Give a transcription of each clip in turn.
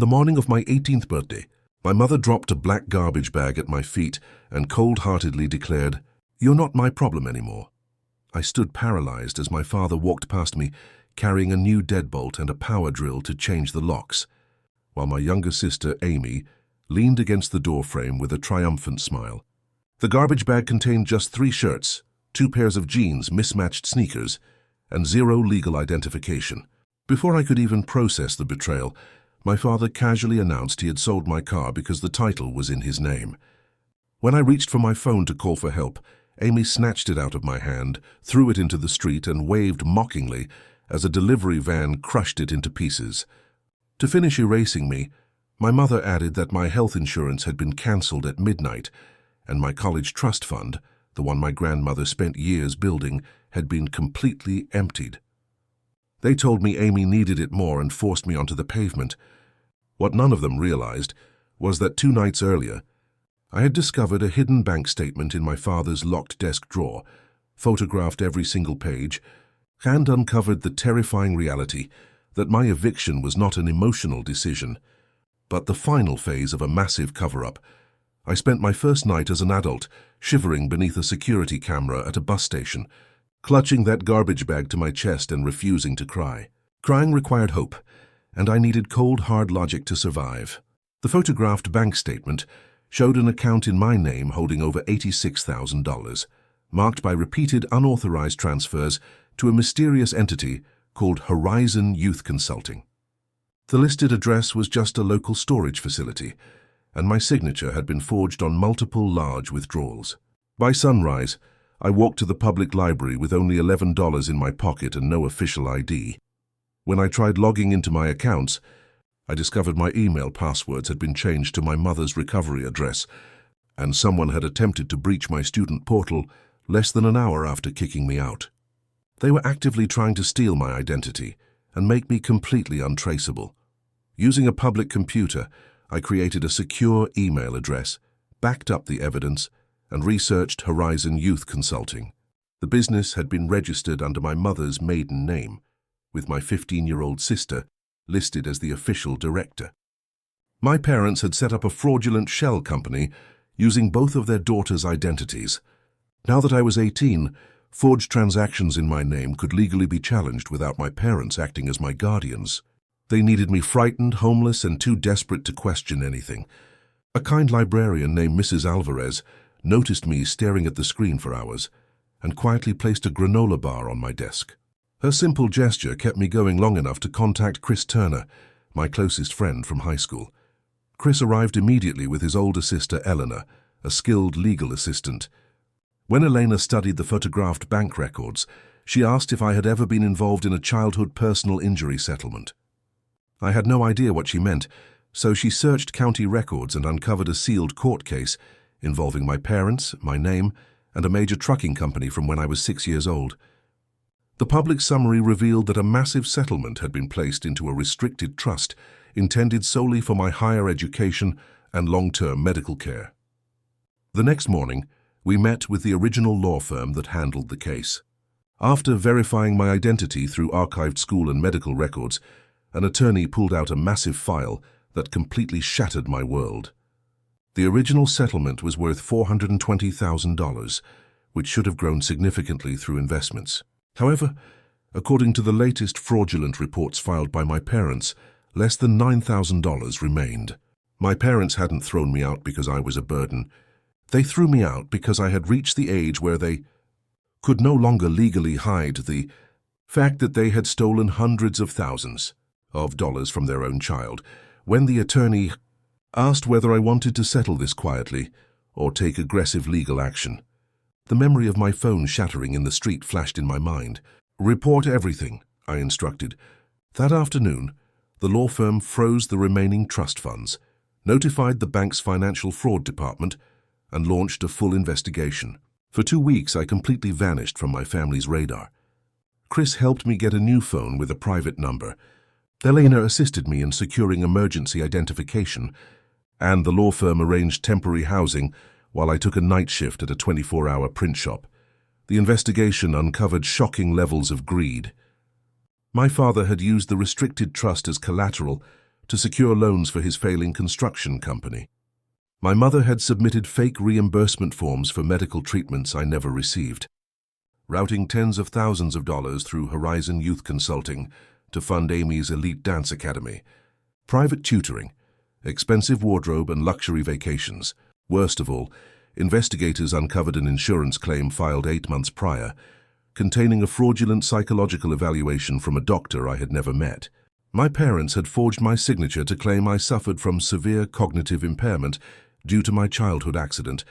The morning of my 18th birthday, my mother dropped a black garbage bag at my feet and cold-heartedly declared, "You're not my problem anymore." I stood paralyzed as my father walked past me, carrying a new deadbolt and a power drill to change the locks, while my younger sister, Amy, leaned against the doorframe with a triumphant smile. The garbage bag contained just 3 shirts, 2 pairs of jeans, mismatched sneakers, and 0 legal identification. Before I could even process the betrayal, my father casually announced he had sold my car because the title was in his name. When I reached for my phone to call for help, Amy snatched it out of my hand, threw it into the street, and waved mockingly as a delivery van crushed it into pieces. To finish erasing me, my mother added that my health insurance had been cancelled at midnight, and my college trust fund, the one my grandmother spent years building, had been completely emptied. They told me Amy needed it more and forced me onto the pavement. What none of them realized was that 2 nights earlier, I had discovered a hidden bank statement in my father's locked desk drawer, photographed every single page, and uncovered the terrifying reality that my eviction was not an emotional decision, but the final phase of a massive cover-up. I spent my first night as an adult, shivering beneath a security camera at a bus station, clutching that garbage bag to my chest and refusing to cry. Crying required hope, and I needed cold, hard logic to survive. The photographed bank statement showed an account in my name holding over $86,000, marked by repeated unauthorized transfers to a mysterious entity called Horizon Youth Consulting. The listed address was just a local storage facility, and my signature had been forged on multiple large withdrawals. By sunrise, I walked to the public library with only $11 in my pocket and no official ID. When I tried logging into my accounts, I discovered my email passwords had been changed to my mother's recovery address, and someone had attempted to breach my student portal less than an hour after kicking me out. They were actively trying to steal my identity and make me completely untraceable. Using a public computer, I created a secure email address, backed up the evidence, and researched Horizon Youth Consulting. The business had been registered under my mother's maiden name, with my 15-year-old sister listed as the official director. My parents had set up a fraudulent shell company using both of their daughters' identities. Now that I was 18, forged transactions in my name could legally be challenged without my parents acting as my guardians. They needed me frightened, homeless, and too desperate to question anything. A kind librarian named Mrs. Alvarez noticed me staring at the screen for hours and quietly placed a granola bar on my desk. Her simple gesture kept me going long enough to contact Chris Turner, my closest friend from high school. Chris arrived immediately with his older sister Eleanor, a skilled legal assistant. When Elena studied the photographed bank records, she asked if I had ever been involved in a childhood personal injury settlement. I had no idea what she meant, so she searched county records and uncovered a sealed court case involving my parents, my name, and a major trucking company from when I was 6 years old. The public summary revealed that a massive settlement had been placed into a restricted trust intended solely for my higher education and long-term medical care. The next morning, we met with the original law firm that handled the case. After verifying my identity through archived school and medical records, an attorney pulled out a massive file that completely shattered my world. The original settlement was worth $420,000, which should have grown significantly through investments. However, according to the latest fraudulent reports filed by my parents, less than $9,000 remained. My parents hadn't thrown me out because I was a burden. They threw me out because I had reached the age where they could no longer legally hide the fact that they had stolen hundreds of thousands of dollars from their own child. When the attorney asked whether I wanted to settle this quietly or take aggressive legal action, the memory of my phone shattering in the street flashed in my mind. "Report everything," I instructed. That afternoon, the law firm froze the remaining trust funds, notified the bank's financial fraud department, and launched a full investigation. For 2 weeks, I completely vanished from my family's radar. Chris helped me get a new phone with a private number. Elena assisted me in securing emergency identification, and the law firm arranged temporary housing while I took a night shift at a 24-hour print shop. The investigation uncovered shocking levels of greed. My father had used the restricted trust as collateral to secure loans for his failing construction company. My mother had submitted fake reimbursement forms for medical treatments I never received, routing tens of thousands of dollars through Horizon Youth Consulting to fund Amy's elite dance academy, private tutoring, expensive wardrobe and luxury vacations. Worst of all, investigators uncovered an insurance claim filed 8 months prior, containing a fraudulent psychological evaluation from a doctor I had never met. My parents had forged my signature to claim I suffered from severe cognitive impairment due to my childhood accident,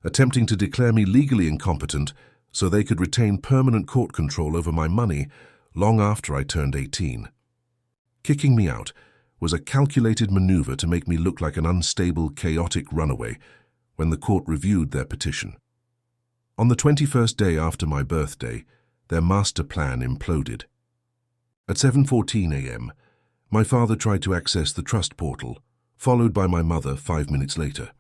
attempting to declare me legally incompetent so they could retain permanent court control over my money long after I turned 18. Kicking me out was a calculated maneuver to make me look like an unstable, chaotic runaway when the court reviewed their petition. On the 21st day after my birthday, their master plan imploded. At 7:14 a.m., my father tried to access the trust portal, followed by my mother 5 minutes later.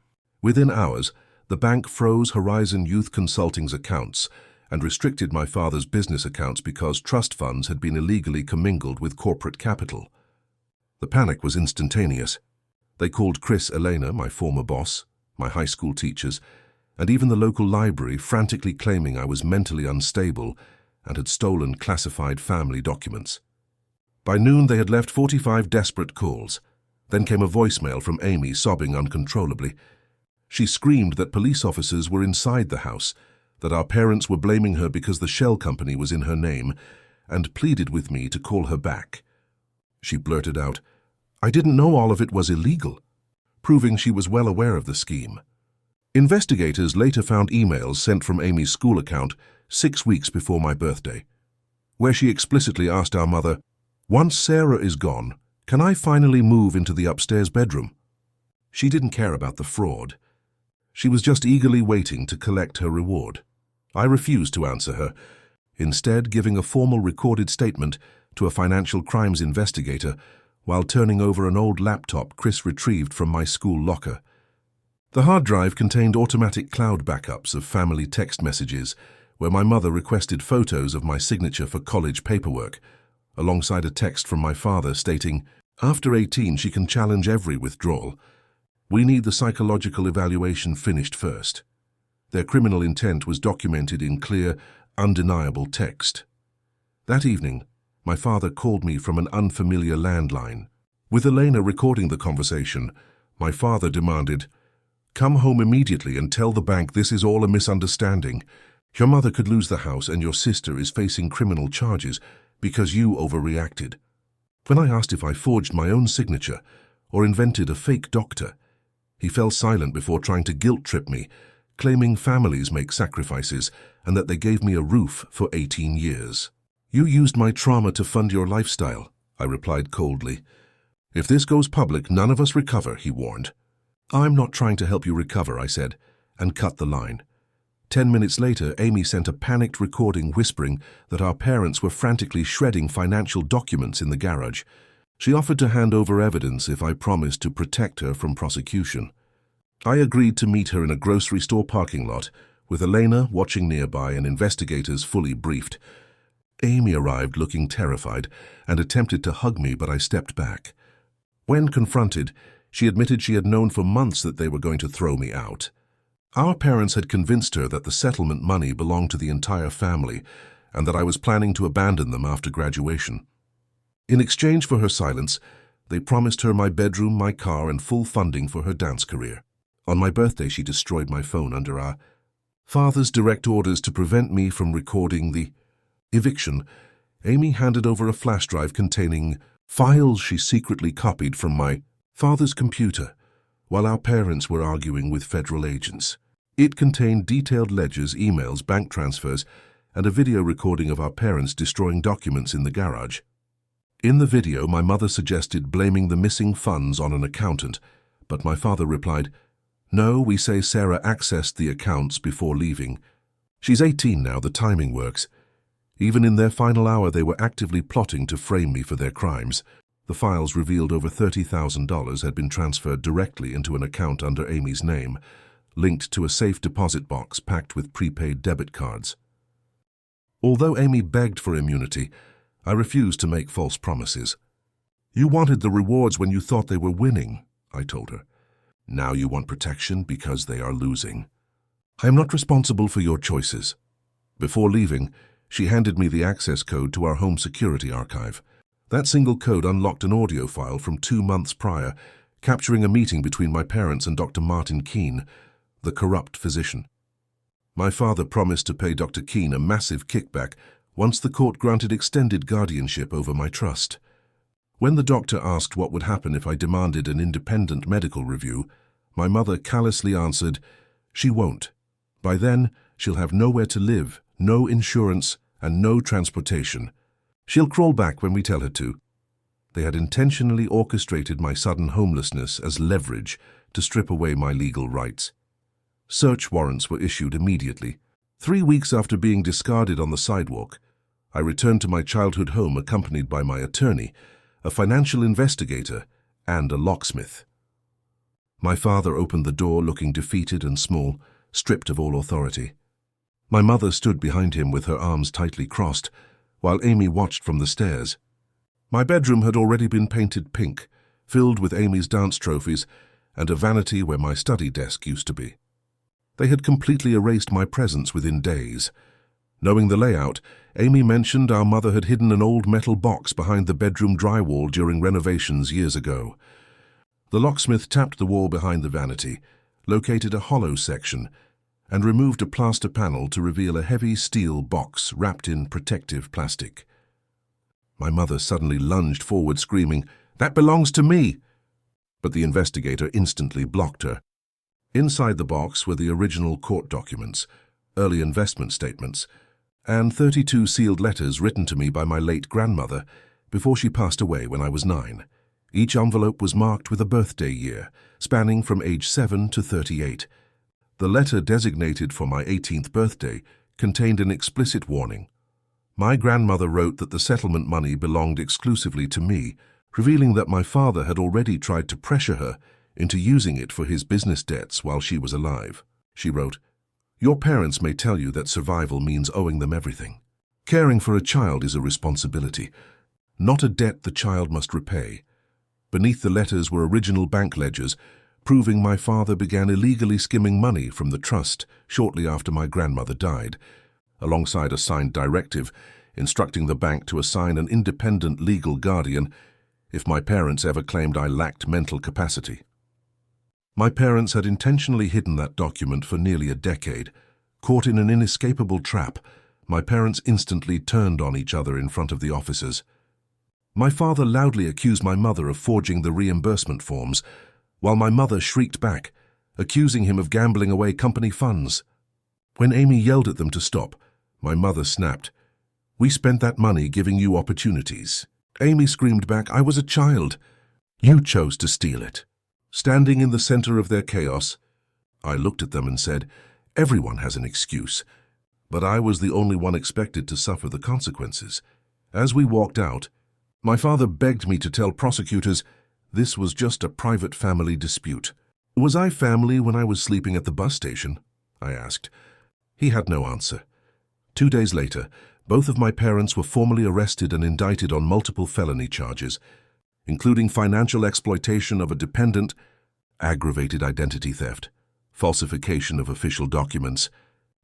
Within hours, the bank froze Horizon Youth Consulting's accounts and restricted my father's business accounts because trust funds had been illegally commingled with corporate capital. The panic was instantaneous. They called Chris, Elena, my former boss, my high school teachers, and even the local library, frantically claiming I was mentally unstable and had stolen classified family documents. By noon, they had left 45 desperate calls. Then came a voicemail from Amy, sobbing uncontrollably. She screamed that police officers were inside the house, that our parents were blaming her because the shell company was in her name, and pleaded with me to call her back. She blurted out, "I didn't know all of it was illegal," proving she was well aware of the scheme. Investigators later found emails sent from Amy's school account 6 weeks before my birthday, where she explicitly asked our mother, "Once Sarah is gone, can I finally move into the upstairs bedroom?" She didn't care about the fraud. She was just eagerly waiting to collect her reward. I refused to answer her, instead giving a formal recorded statement to a financial crimes investigator while turning over an old laptop Chris retrieved from my school locker. The hard drive contained automatic cloud backups of family text messages where my mother requested photos of my signature for college paperwork, alongside a text from my father stating, "After 18, she can challenge every withdrawal. We need the psychological evaluation finished first." Their criminal intent was documented in clear, undeniable text. That evening, my father called me from an unfamiliar landline. With Elena recording the conversation, my father demanded, "Come home immediately and tell the bank this is all a misunderstanding. Your mother could lose the house and your sister is facing criminal charges because you overreacted." When I asked if I forged my own signature or invented a fake doctor, he fell silent before trying to guilt-trip me, claiming families make sacrifices and that they gave me a roof for 18 years. "You used my trauma to fund your lifestyle," I replied coldly. "If this goes public, none of us recover," he warned. "I'm not trying to help you recover," I said, and cut the line. 10 minutes later, Amy sent a panicked recording whispering that our parents were frantically shredding financial documents in the garage. She offered to hand over evidence if I promised to protect her from prosecution. I agreed to meet her in a grocery store parking lot, with Elena watching nearby and investigators fully briefed. Amy arrived looking terrified and attempted to hug me, but I stepped back. When confronted, she admitted she had known for months that they were going to throw me out. Our parents had convinced her that the settlement money belonged to the entire family and that I was planning to abandon them after graduation. In exchange for her silence, they promised her my bedroom, my car, and full funding for her dance career. On my birthday, she destroyed my phone under our father's direct orders to prevent me from recording the eviction. Amy handed over a flash drive containing files she secretly copied from my father's computer, while our parents were arguing with federal agents. It contained detailed ledgers, emails, bank transfers, and a video recording of our parents destroying documents in the garage. In the video, my mother suggested blaming the missing funds on an accountant, but my father replied, "No, we say Sarah accessed the accounts before leaving. She's 18 now, the timing works." Even in their final hour, they were actively plotting to frame me for their crimes. The files revealed over $30,000 had been transferred directly into an account under Amy's name, linked to a safe deposit box packed with prepaid debit cards. Although Amy begged for immunity, I refused to make false promises. You wanted the rewards when you thought they were winning, I told her. Now you want protection because they are losing. I am not responsible for your choices. Before leaving, she handed me the access code to our home security archive. That single code unlocked an audio file from 2 months prior, capturing a meeting between my parents and Dr. Martin Keene, the corrupt physician. My father promised to pay Dr. Keene a massive kickback once the court granted extended guardianship over my trust. When the doctor asked what would happen if I demanded an independent medical review, my mother callously answered, "She won't. By then, she'll have nowhere to live, no insurance, and no transportation. She'll crawl back when we tell her to." They had intentionally orchestrated my sudden homelessness as leverage to strip away my legal rights. Search warrants were issued immediately. 3 weeks after being discarded on the sidewalk, I returned to my childhood home accompanied by my attorney, a financial investigator, and a locksmith. My father opened the door looking defeated and small, stripped of all authority. My mother stood behind him with her arms tightly crossed, while Amy watched from the stairs. My bedroom had already been painted pink, filled with Amy's dance trophies and a vanity where my study desk used to be. They had completely erased my presence within days. Knowing the layout, Amy mentioned our mother had hidden an old metal box behind the bedroom drywall during renovations years ago. The locksmith tapped the wall behind the vanity, located a hollow section, and removed a plaster panel to reveal a heavy steel box wrapped in protective plastic. My mother suddenly lunged forward, screaming, "That belongs to me!" But the investigator instantly blocked her. Inside the box were the original court documents, early investment statements, and 32 sealed letters written to me by my late grandmother before she passed away when I was 9. Each envelope was marked with a birthday year, spanning from age 7 to 38. The letter designated for my 18th birthday contained an explicit warning. My grandmother wrote that the settlement money belonged exclusively to me, revealing that my father had already tried to pressure her into using it for his business debts while she was alive. She wrote, "Your parents may tell you that survival means owing them everything. Caring for a child is a responsibility, not a debt the child must repay." Beneath the letters were original bank ledgers, proving my father began illegally skimming money from the trust shortly after my grandmother died, alongside a signed directive instructing the bank to assign an independent legal guardian if my parents ever claimed I lacked mental capacity. My parents had intentionally hidden that document for nearly a decade. Caught in an inescapable trap, my parents instantly turned on each other in front of the officers. My father loudly accused my mother of forging the reimbursement forms, while my mother shrieked back, accusing him of gambling away company funds. When Amy yelled at them to stop, my mother snapped, "We spent that money giving you opportunities." Amy screamed back, "I was a child. You chose to steal it." Standing in the center of their chaos, I looked at them and said, "Everyone has an excuse," but I was the only one expected to suffer the consequences. As we walked out, my father begged me to tell prosecutors this was just a private family dispute. "Was I family when I was sleeping at the bus station?" I asked. He had no answer. 2 days later, both of my parents were formally arrested and indicted on multiple felony charges, including financial exploitation of a dependent, aggravated identity theft, falsification of official documents,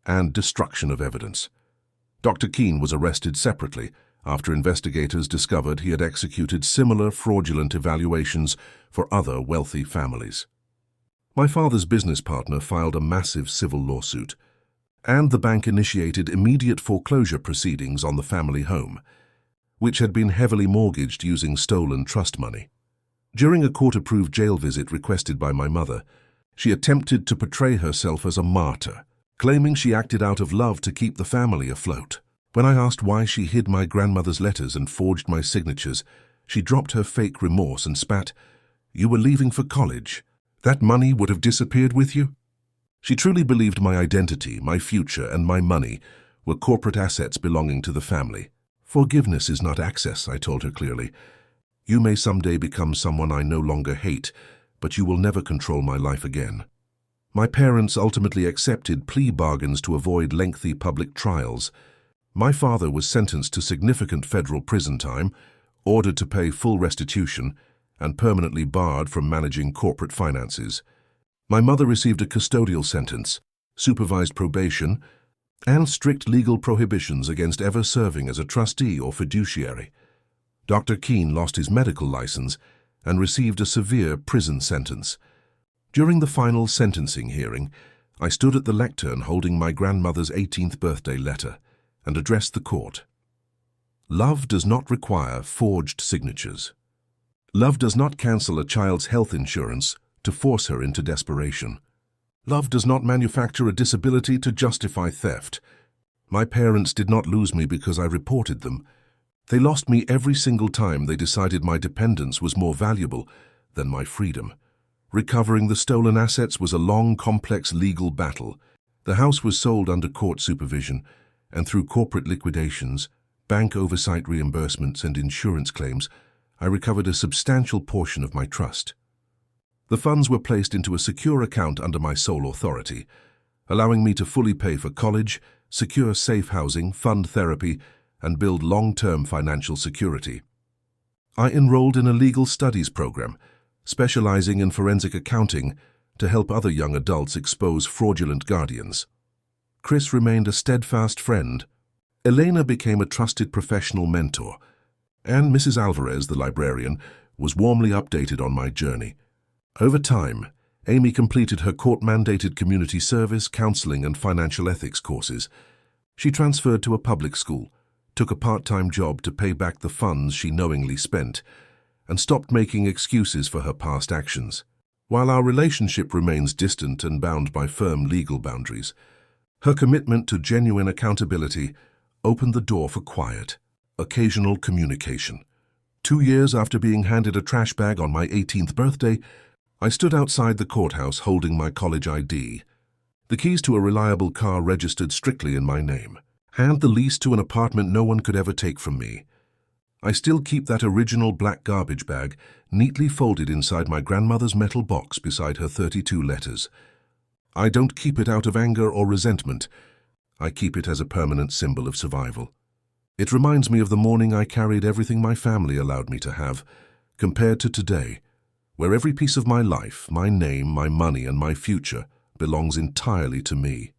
and destruction of evidence. Dr. Keene was arrested separately after investigators discovered he had executed similar fraudulent evaluations for other wealthy families. My father's business partner filed a massive civil lawsuit, and the bank initiated immediate foreclosure proceedings on the family home, which had been heavily mortgaged using stolen trust money. During a court-approved jail visit requested by my mother, she attempted to portray herself as a martyr, claiming she acted out of love to keep the family afloat. When I asked why she hid my grandmother's letters and forged my signatures, she dropped her fake remorse and spat, "You were leaving for college. That money would have disappeared with you?" She truly believed my identity, my future, and my money were corporate assets belonging to the family. "Forgiveness is not access," I told her clearly. "You may someday become someone I no longer hate, but you will never control my life again." My parents ultimately accepted plea bargains to avoid lengthy public trials. My father was sentenced to significant federal prison time, ordered to pay full restitution, and permanently barred from managing corporate finances. My mother received a custodial sentence, supervised probation, and strict legal prohibitions against ever serving as a trustee or fiduciary. Dr. Keene lost his medical license and received a severe prison sentence. During the final sentencing hearing, I stood at the lectern holding my grandmother's 18th birthday letter and addressed the court. Love does not require forged signatures. Love does not cancel a child's health insurance to force her into desperation. Love does not manufacture a disability to justify theft. My parents did not lose me because I reported them. They lost me every single time they decided my dependence was more valuable than my freedom. Recovering the stolen assets was a long, complex legal battle. The house was sold under court supervision, and through corporate liquidations, bank oversight reimbursements, and insurance claims, I recovered a substantial portion of my trust. The funds were placed into a secure account under my sole authority, allowing me to fully pay for college, secure safe housing, fund therapy, and build long-term financial security. I enrolled in a legal studies program, specializing in forensic accounting to help other young adults expose fraudulent guardians. Chris remained a steadfast friend. Elena became a trusted professional mentor, and Mrs. Alvarez, the librarian, was warmly updated on my journey. Over time, Amy completed her court-mandated community service, counseling, and financial ethics courses. She transferred to a public school, took a part-time job to pay back the funds she knowingly spent, and stopped making excuses for her past actions. While our relationship remains distant and bound by firm legal boundaries, her commitment to genuine accountability opened the door for quiet, occasional communication. 2 years after being handed a trash bag on my 18th birthday, I stood outside the courthouse holding my college ID, the keys to a reliable car registered strictly in my name, and the lease to an apartment no one could ever take from me. I still keep that original black garbage bag neatly folded inside my grandmother's metal box beside her 32 letters. I don't keep it out of anger or resentment. I keep it as a permanent symbol of survival. It reminds me of the morning I carried everything my family allowed me to have, compared to today, where every piece of my life, my name, my money, and my future belongs entirely to me.